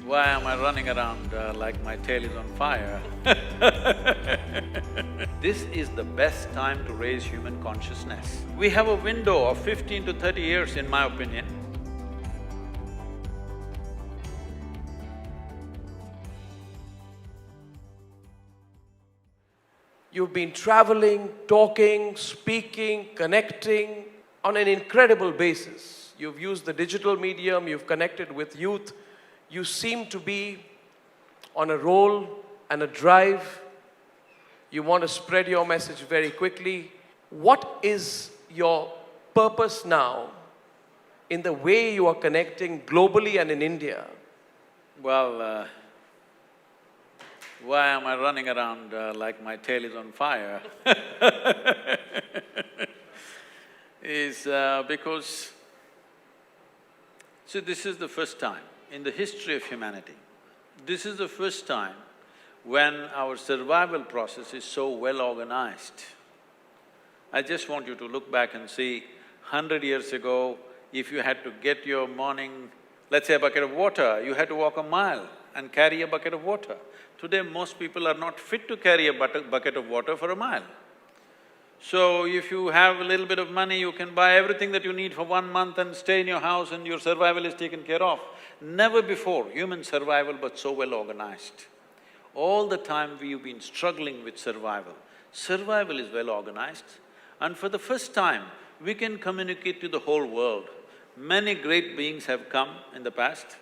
Why am I running around like my tail is on fire? This is the best time to raise human consciousness. We have a window of 15 to 30 years, in my opinion. You've been traveling, talking, speaking, connecting on an incredible basis. You've used the digital medium, you've connected with youth. You seem to be on a roll and a drive. You want to spread your message very quickly. What is your purpose now in the way you are connecting globally and in India? Well, why am I running around like my tail is on fire? Is because… See, this is the first time in the history of humanity, this is the first time when our survival process is so well organized. I just want you to look back and see, 100 years ago, if you had to get your morning, let's say a bucket of water, you had to walk a mile and carry a bucket of water. Today, most people are not fit to carry a bucket of water for a mile. So, if you have a little bit of money, you can buy everything that you need for 1 month and stay in your house and your survival is taken care of. Never before human survival was so well organized. All the time we've been struggling with survival. Survival is well organized, and for the first time, we can communicate to the whole world. Many great beings have come in the past.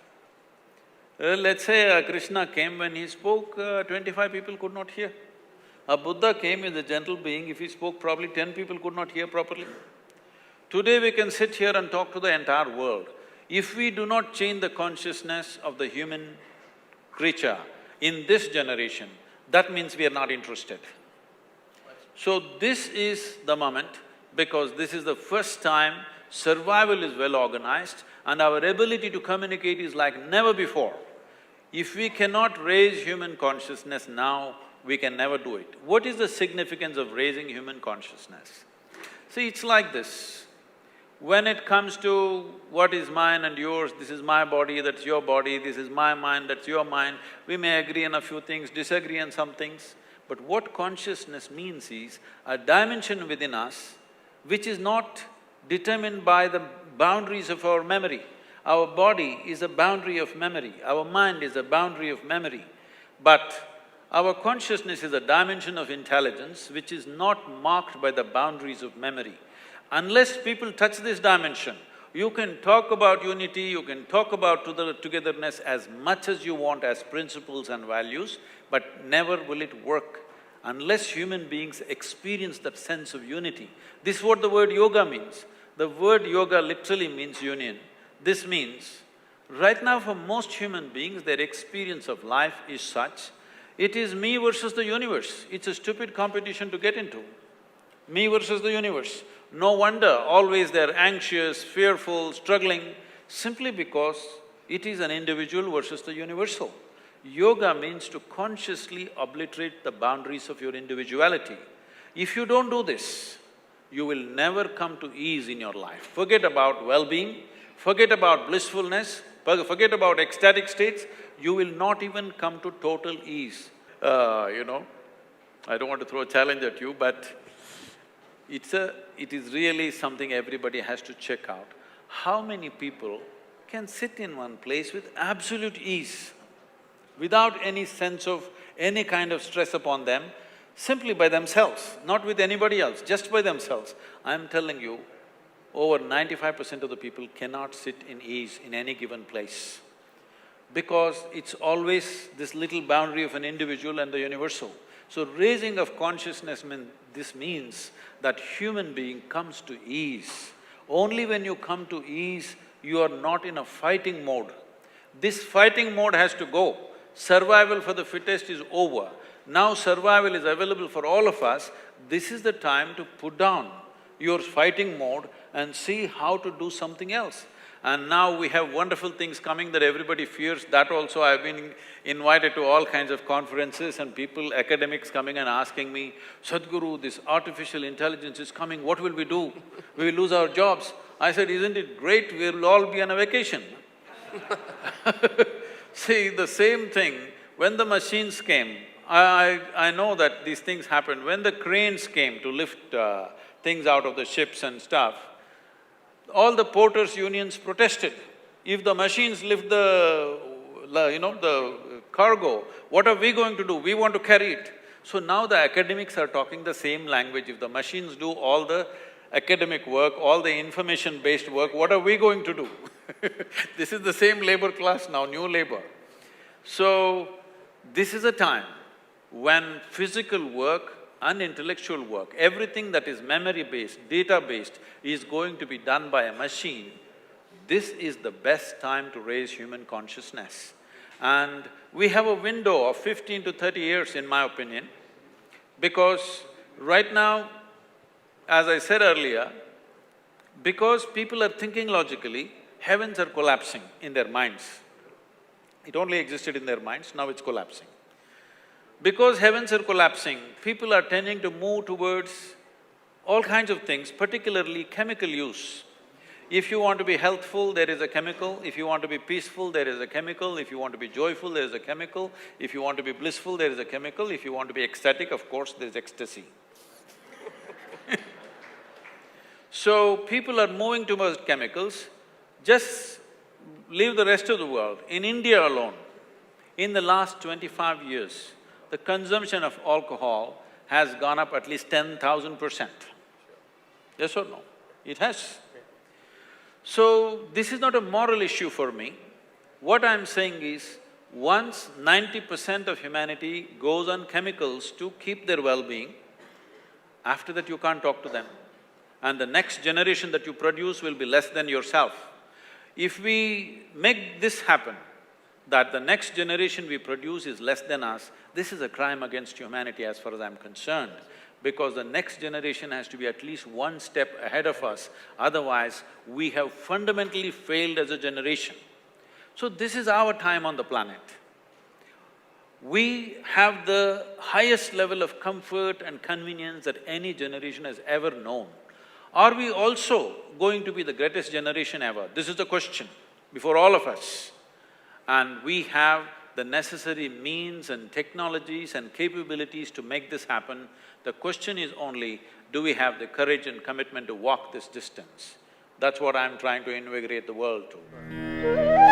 Let's say Krishna came, when he spoke, 25 people could not hear. A Buddha came as a gentle being, if he spoke probably 10 people could not hear properly. Today we can sit here and talk to the entire world. If we do not change the consciousness of the human creature in this generation, that means we are not interested. So this is the moment, because this is the first time survival is well organized and our ability to communicate is like never before. If we cannot raise human consciousness now, we can never do it. What is the significance of raising human consciousness? See, it's like this. When it comes to what is mine and yours, this is my body, that's your body, this is my mind, that's your mind, we may agree on a few things, disagree on some things, but what consciousness means is a dimension within us which is not determined by the boundaries of our memory. Our body is a boundary of memory, our mind is a boundary of memory, but our consciousness is a dimension of intelligence which is not marked by the boundaries of memory. Unless people touch this dimension, you can talk about unity, you can talk about togetherness as much as you want as principles and values, but never will it work unless human beings experience that sense of unity. This is what the word yoga means. The word yoga literally means union. This means, right now for most human beings, their experience of life is such, it is me versus the universe. It's a stupid competition to get into. Me versus the universe. No wonder always they're anxious, fearful, struggling, simply because it is an individual versus the universal. Yoga means to consciously obliterate the boundaries of your individuality. If you don't do this, you will never come to ease in your life. Forget about well-being, forget about blissfulness, forget about ecstatic states, you will not even come to total ease. I don't want to throw a challenge at you, but it is really something everybody has to check out. How many people can sit in one place with absolute ease, without any sense of any kind of stress upon them, simply by themselves, not with anybody else, just by themselves? I'm telling you, over 95% of the people cannot sit in ease in any given place, because it's always this little boundary of an individual and the universal. So raising of consciousness this means that human being comes to ease. Only when you come to ease, you are not in a fighting mode. This fighting mode has to go. Survival for the fittest is over. Now survival is available for all of us. This is the time to put down your fighting mode and see how to do something else. And now we have wonderful things coming that everybody fears. That also, I've been invited to all kinds of conferences and people, academics coming and asking me, Sadhguru, this artificial intelligence is coming, what will we do? We will lose our jobs. I said, isn't it great, we'll all be on a vacation. See, the same thing, when the machines came, I know that these things happened. When the cranes came to lift things out of the ships and stuff, all the porters' unions protested. If the machines lift the cargo, what are we going to do? We want to carry it. So now the academics are talking the same language. If the machines do all the academic work, all the information-based work, what are we going to do? This is the same labor class now, new labor. So, this is a time when physical work and intellectual work, everything that is memory-based, data-based, is going to be done by a machine. This is the best time to raise human consciousness. And we have a window of 15 to 30 years, in my opinion, because right now, as I said earlier, because people are thinking logically, heavens are collapsing in their minds. It only existed in their minds, now it's collapsing. Because heavens are collapsing, people are tending to move towards all kinds of things, particularly chemical use. If you want to be healthful, there is a chemical. If you want to be peaceful, there is a chemical. If you want to be joyful, there is a chemical. If you want to be blissful, there is a chemical. If you want to be ecstatic, of course, there is ecstasy. So, people are moving towards chemicals. Just leave the rest of the world. In India alone, in the last 25 years, the consumption of alcohol has gone up at least 10,000%. Yes or no? It has. So, this is not a moral issue for me. What I'm saying is, once 90% of humanity goes on chemicals to keep their well-being, after that you can't talk to them. And the next generation that you produce will be less than yourself. If we make this happen, that the next generation we produce is less than us, this is a crime against humanity as far as I'm concerned, because the next generation has to be at least one step ahead of us, otherwise we have fundamentally failed as a generation. So this is our time on the planet. We have the highest level of comfort and convenience that any generation has ever known. Are we also going to be the greatest generation ever? This is the question before all of us. And we have the necessary means and technologies and capabilities to make this happen. The question is only, do we have the courage and commitment to walk this distance? That's what I'm trying to invigorate the world to.